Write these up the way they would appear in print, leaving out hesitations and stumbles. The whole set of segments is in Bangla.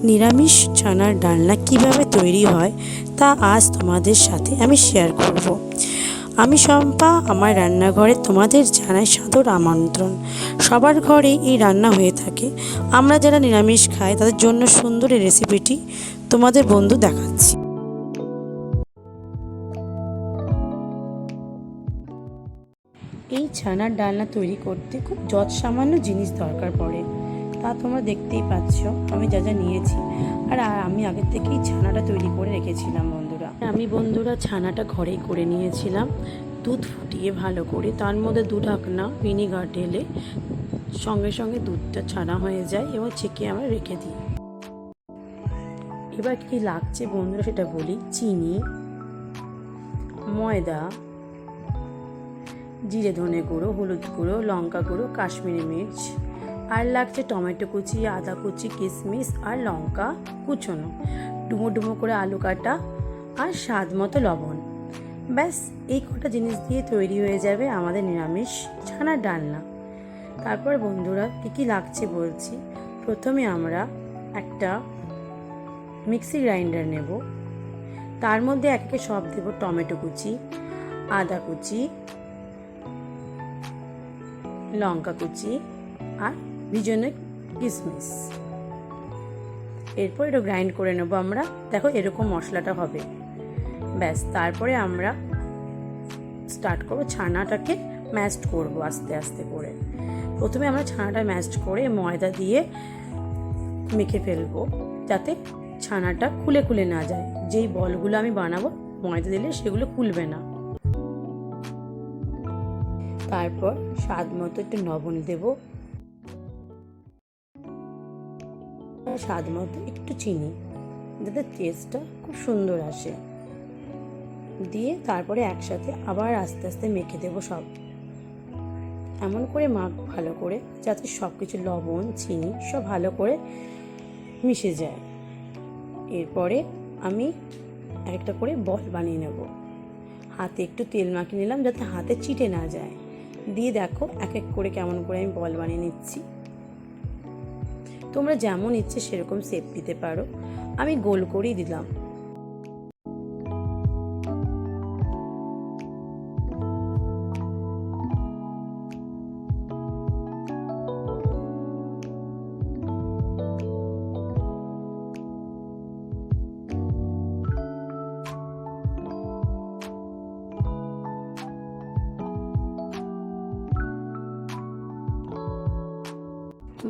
নিরামিষ ছানার ডালনা কিভাবে তৈরি হয় তা আজ তোমাদের সাথে আমি শেয়ার করব। আমি শম্পা, আমার রান্নাঘরে তোমাদের জানাই সাদর আমন্ত্রণ। সবার ঘরেই এই রান্না হয়ে থাকে। আমরা যারা নিরামিষ খাই তাদের জন্য সুন্দর এই রেসিপিটি তোমাদের বন্ধু দেখাচ্ছি। এই ছানার ডালনা তৈরি করতে খুব সামান্য জিনিস দরকার পড়ে, তা তোমরা দেখতেই পাচ্ছ আমি যা যা নিয়েছি। আর আমি আগের থেকেই ছানাটা তৈরি করে রেখেছিলাম বন্ধুরা ছানাটা ঘরেই করে নিয়েছিলাম। দুধ ফুটিয়ে ভালো করে তার মধ্যে 2 ঢাকনা ভিনিগার ঢেলে সঙ্গে সঙ্গে দুধটা ছানা হয়ে যায় এবং ছেঁকে আমরা রেখে দিই। এবার কি লাগছে বন্ধুরা সেটা বলি। চিনি, ময়দা, জিরে ধনে গুঁড়ো, হলুদ গুঁড়ো, লঙ্কা গুঁড়ো, কাশ্মীরি মির্চ, আর লাগছে টমেটো কুচি, আদা কুচি, কিশমিশ আর লঙ্কা কুচোনো, ডুমো ডুমো করে আলু কাটা আর স্বাদ মতো লবণ। ব্যাস এই কটা জিনিস দিয়ে তৈরি হয়ে যাবে আমাদের নিরামিষ ছানার ডালনা। তারপর বন্ধুরা কী লাগছে বলছি। প্রথমে আমরা একটা মিক্সি গ্রাইন্ডার নেব, তার মধ্যে একে সব দেব টমেটো কুচি, আদা কুচি, লঙ্কা কুচি আর ভিজানো কিশমিশ। এরপর এটা গ্রাইন্ড করে নেবো আমরা। দেখো এরকম মশলাটা হবে। ব্যাস তারপরে আমরা স্টার্ট করবো ছানাটাকে ম্যাশড করব আস্তে আস্তে করে। প্রথমে আমরা ছানাটা ম্যাশড করে ময়দা দিয়ে মেখে ফেলবো যাতে ছানাটা খুলে খুলে না যায়। যেই বলগুলো আমি বানাবো ময়দা দিলে সেগুলো খুলবে না। তারপর স্বাদ মতো একটু লবণ দেব, স্বাদ মতো একটু চিনি, যাতে টেস্টটা খুব সুন্দর আসে। দিয়ে তারপরে একসাথে আবার আস্তে আস্তে মেখে দেবো সব। এমন করে মাখবো ভালো করে যাতে সব কিছু লবণ চিনি সব ভালো করে মিশে যায়। এরপরে আমি একটা করে বল বানিয়ে নেব। হাতে একটু তেল মাখিয়ে নিলাম যাতে হাতে চিটে না যায়। দিয়ে দেখো এক এক করে কেমন করে আমি বল বানিয়ে নিচ্ছি। তোমরা যেমন ইচ্ছে সেরকম শেপ দিতে পারো, আমি গোল করেই দিলাম।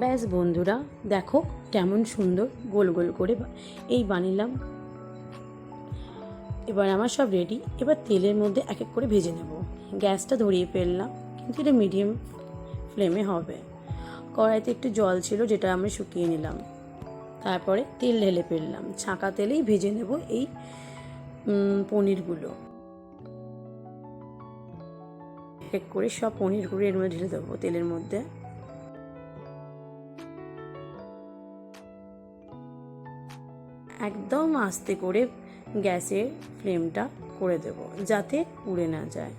ব্যাস বন্ধুরা দেখো কেমন সুন্দর গোল গোল করে এই বানালাম। এবার আমার সব রেডি। এবার তেলের মধ্যে এক এক করে ভেজে নেব। গ্যাসটা ধরিয়ে ফেললাম, কিন্তু এটা মিডিয়াম ফ্লেমে হবে। কড়াইতে একটু জল ছিল যেটা আমি শুকিয়ে নিলাম। তারপরে তেল ঢেলে ফেললাম। ছাঁকা তেলেই ভেজে নেব এই পনিরগুলো। এক এক করে সব পনিরগুলো এর মধ্যে ঢেলে দেবো তেলের মধ্যে। একদম আস্তে করে গ্যাসের ফ্লেমটা করে দেব যাতে পুড়ে না যায়।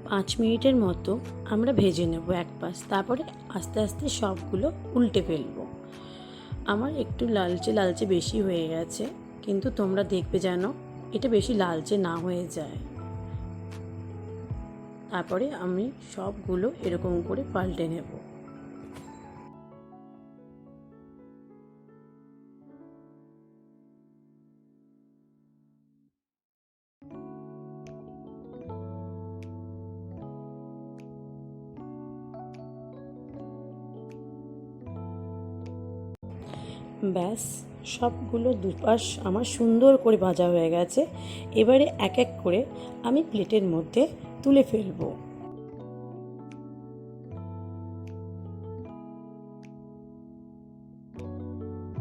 5 মিনিটের মতো আমরা ভেজে নেব এক পাশ। তারপরে আস্তে আস্তে সবগুলো উল্টে ফেলবো। আমার একটু লালচে লালচে বেশি হয়ে গেছে, কিন্তু তোমরা দেখবে যেন এটা বেশি লালচে না হয়ে যায়। তারপরে আমি সবগুলো এরকম করে পাল্টে নেব। ব্যাস সবগুলো দুপাশ আমার সুন্দর করে ভাজা হয়ে গেছে। এবারে এক এক করে আমি প্লেটের মধ্যে তুলে ফেলবো।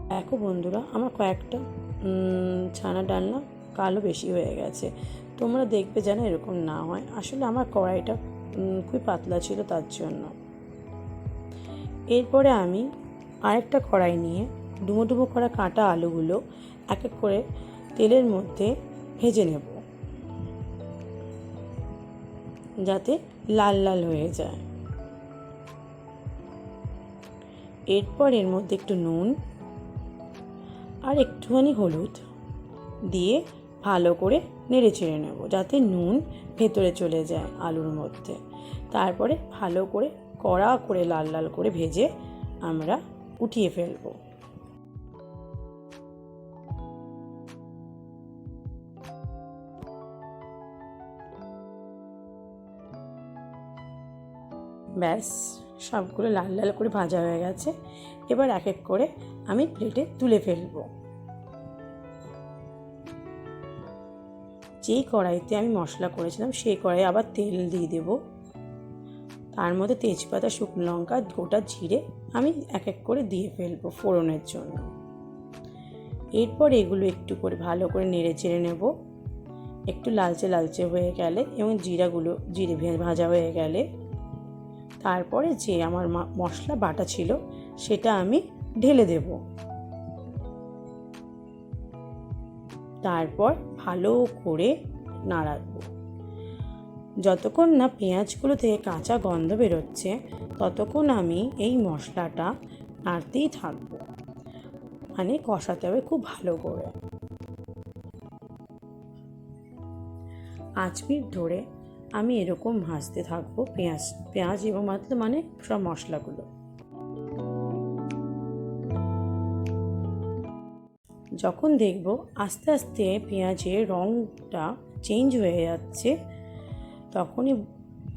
দেখো বন্ধুরা আমার কয়েকটা ছানা ডালনা কালো বেশি হয়ে গেছে। তোমরা দেখবে যেন এরকম না হয়। আসলে আমার কড়াইটা খুবই পাতলা ছিল তার জন্য। এরপরে আমি আরেকটা কড়াই নিয়ে ডুমো ডুমো করা কাটা আলুগুলো এক এক করে তেলের মধ্যে ভেজে নেব। যাতে লাল লাল হয়ে যায়। এরপর এর মধ্যে একটু নুন আর একটুখানি হলুদ দিয়ে ভালো করে নেড়ে চেড়ে নেব, যাতে নুন ভেতরে চলে যায় আলুর মধ্যে। তারপরে ভালো করে কড়া করে লাল লাল করে ভেজে আমরা উঠিয়ে ফেলব। ব্যাস, সবগুলো লাল লাল করে ভাজা হয়ে গেছে। এবার এক এক করে আমি প্লেটে তুলে ফেলব। যেই কড়াইতে আমি মশলা করেছিলাম সেই কড়াই আবার তেল দিয়ে দেব। তার মধ্যে তেজপাতা, শুকনো লঙ্কা, গোটা জিরে আমি এক এক করে দিয়ে ফেলবো ফোড়নের জন্য। এরপর এগুলো একটু করে ভালো করে নেড়ে চেড়ে নেব। একটু লালচে লালচে হয়ে গেলে এবং জিরে ভাজা হয়ে গেলে তারপরে যে আমার মশলা বাটা ছিল সেটা আমি ঢেলে দেব। তারপর ভালো করে নাড়াবো। যতক্ষণ না পেঁয়াজগুলো থেকে কাঁচা গন্ধ বেরোচ্ছে ততক্ষণ আমি এই মশলাটা নাড়তেই থাকবো, মানে কষাতে হবে খুব ভালো করে। 5 মিনিট ধরে আমি এরকম ভাজতে থাকবো পেঁয়াজ এবং মানে সব মশলাগুলো। যখন দেখব আস্তে আস্তে পেঁয়াজের রঙটা চেঞ্জ হয়ে যাচ্ছে তখনই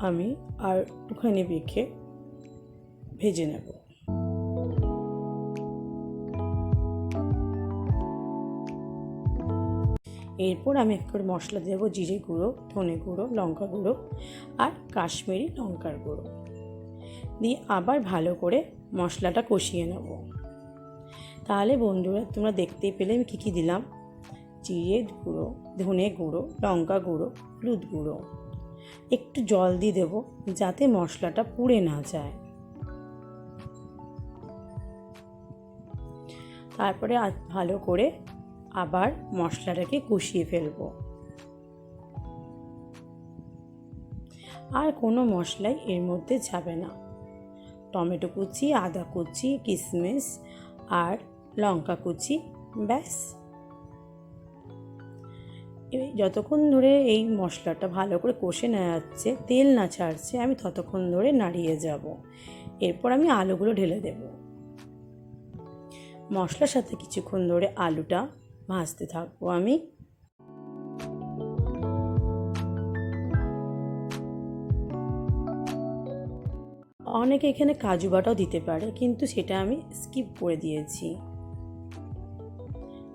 আমি আর একটুখানি ভেজে নেব। এরপর আমি এক করে মশলা দেবো, জিরে গুঁড়ো, ধনে গুঁড়ো, লঙ্কা গুঁড়ো আর কাশ্মীরি লঙ্কার গুঁড়ো দিয়ে আবার ভালো করে মশলাটা কষিয়ে নেব। তাহলে বন্ধুরা তোমরা দেখতেই পেলে আমি কী দিলাম। জিরে গুঁড়ো, ধনে গুঁড়ো, লঙ্কা গুঁড়ো, হলুদ গুঁড়ো, একটু জল দিয়ে দেবো যাতে মশলাটা পুড়ে না যায়। তারপরে ভালো করে আবার মশলাটাকে কষিয়ে ফেলবো। আর কোনো মশলাই এর মধ্যে যাবে না। টমেটো কুচি, আদা কুচি, কিশমিশ আর লঙ্কা কুচি, ব্যাস। যতক্ষণ ধরে এই মশলাটা ভালো করে কষে নেওয়া যাচ্ছে, তেল না ছাড়ছে, আমি ততক্ষণ ধরে নাড়িয়ে যাব। এরপর আমি আলুগুলো ঢেলে দেব। মশলার সাথে কিছুক্ষণ ধরে আলুটা ভাজতে থাকবো আমি। অনেকে এখানে কাজু বাটাও দিতে পারে, কিন্তু সেটা আমি স্কিপ করে দিয়েছি।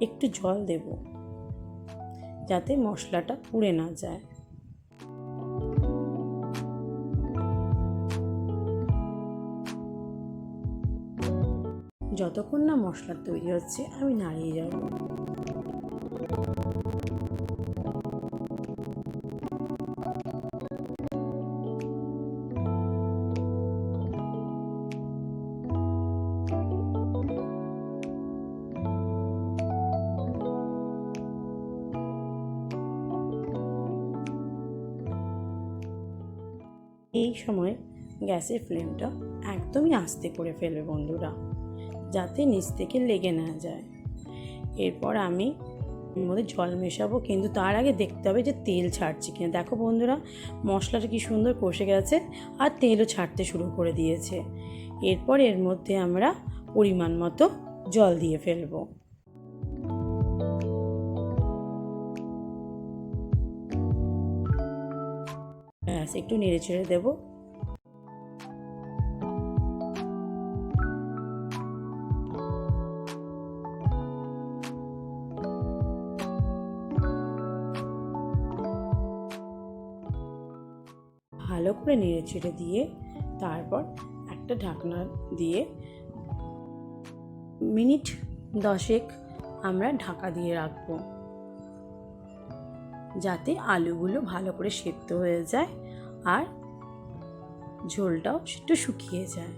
একটু জল দেব যাতে মশলাটা পুড়ে না যায়। যতক্ষণ না মশলা তৈরি হচ্ছে আমি নাড়িয়ে যাব। এই সময় গ্যাসের ফ্লেমটা একদমই আস্তে করে ফেলবে বন্ধুরা, যাতে নিচ থেকে লেগে না যায়। এরপর আমি এর মধ্যে জল মেশাবো, কিন্তু তার আগে দেখতে হবে যে তেল ছাড়ছে কিনা। দেখো বন্ধুরা, মশলাটা কি সুন্দর কষে গেছে আর তেলও ছাড়তে শুরু করে দিয়েছে। এরপর এর মধ্যে আমরা পরিমাণ মতো জল দিয়ে ফেলবো। ব্যাস, একটু নেড়ে চেড়ে দেবো। ভালো করে নেড়ে চেড়ে দিয়ে তারপর একটা ঢাকনা দিয়ে মিনিট 10 আমরা ঢাকা দিয়ে রাখবো, যাতে আলুগুলো ভালো করে সেদ্ধ হয়ে যায় আর ঝোলটাও একটু শুকিয়ে যায়।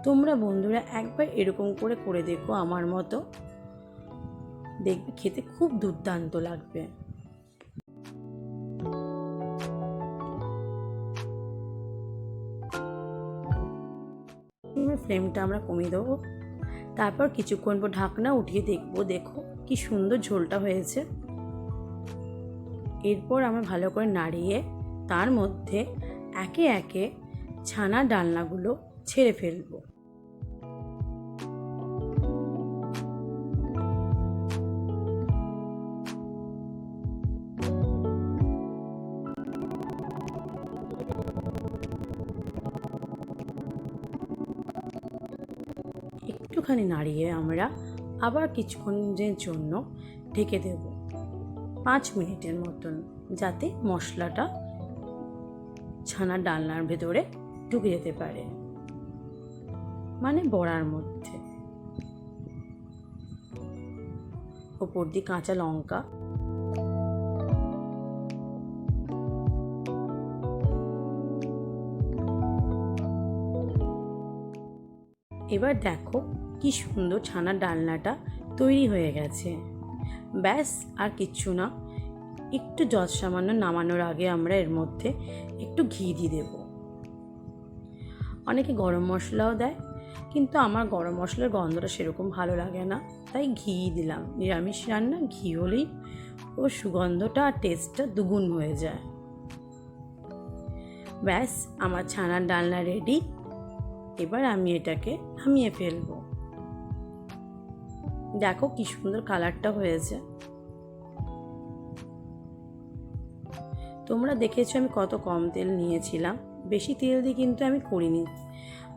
তোমরা বন্ধুরা একবার এরকম করে দেখো আমার মতো, দেখবে খেতে খুব দুর্দান্ত লাগবে। ফ্লেমটা আমরা কমিয়ে দেবো। তারপর কিছুক্ষণ পর ঢাকনা উঠিয়ে দেখবো, দেখো কি সুন্দর ঝোলটা হয়েছে। এরপর আমরা ভালো করে নাড়িয়ে তার মধ্যে একে একে ছানার ডালনাগুলো ছেড়ে ফেলবো। একটুখানি নাড়িয়ে আমরা আবার কিছুক্ষণের জন্য ঢেকে দেব 5 মিনিটের মতন, যাতে মশলাটা ছানার ডালনার ভেতরে ঢুকে যেতে পারে, মানে বড়ার মধ্যে। ওপর দিয়ে কাঁচা লঙ্কা, এবার দেখো কি সুন্দর ছানার ডালনাটা তৈরি হয়ে গেছে। ব্যাস আর কিচ্ছু না, একটু সামান্য নামানোর আগে আমরা এর মধ্যে একটু ঘি দিয়ে দেব। অনেকে গরম মশলাও দেয়, কিন্তু আমার গরম মশলার গন্ধটা সেরকম ভালো লাগে না, তাই ঘি দিলাম। নিরামিষ রান্না ঘি হলেই ও সুগন্ধটা আর টেস্টটা দ্বিগুণ হয়ে যায়। ব্যাস আমার ছানার ডালনা রেডি। এবার আমি এটাকে নামিয়ে ফেলবো। দেখো কি সুন্দর কালারটা হয়েছে। তোমরা দেখেছো আমি কত কম তেল নিয়েছিলাম, বেশি তেল দিয়ে কিন্তু আমি করিনি।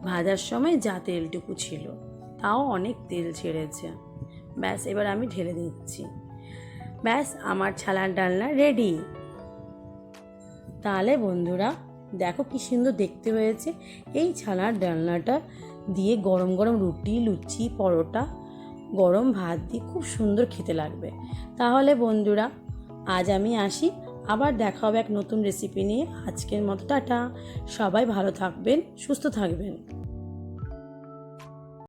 ভাজার সময় যা তেলটুকু ছিল তাও অনেক তেল ছেড়েছে। ব্যাস এবার আমি ঢেলে দিচ্ছি। ব্যাস আমার ছানার ডালনা রেডি। তাহলে বন্ধুরা দেখো কি সুন্দর দেখতে হয়েছে। এই ছানার ডালনাটা দিয়ে গরম গরম রুটি, লুচি, পরোটা, গরম ভাত দিয়ে খুব সুন্দর খেতে লাগবে। তাহলে বন্ধুরা আজ আমি আসি, আবার দেখা হবে এক নতুন রেসিপি নিয়ে। আজকের মতো টাটা। সবাই ভালো থাকবেন, সুস্থ থাকবেন।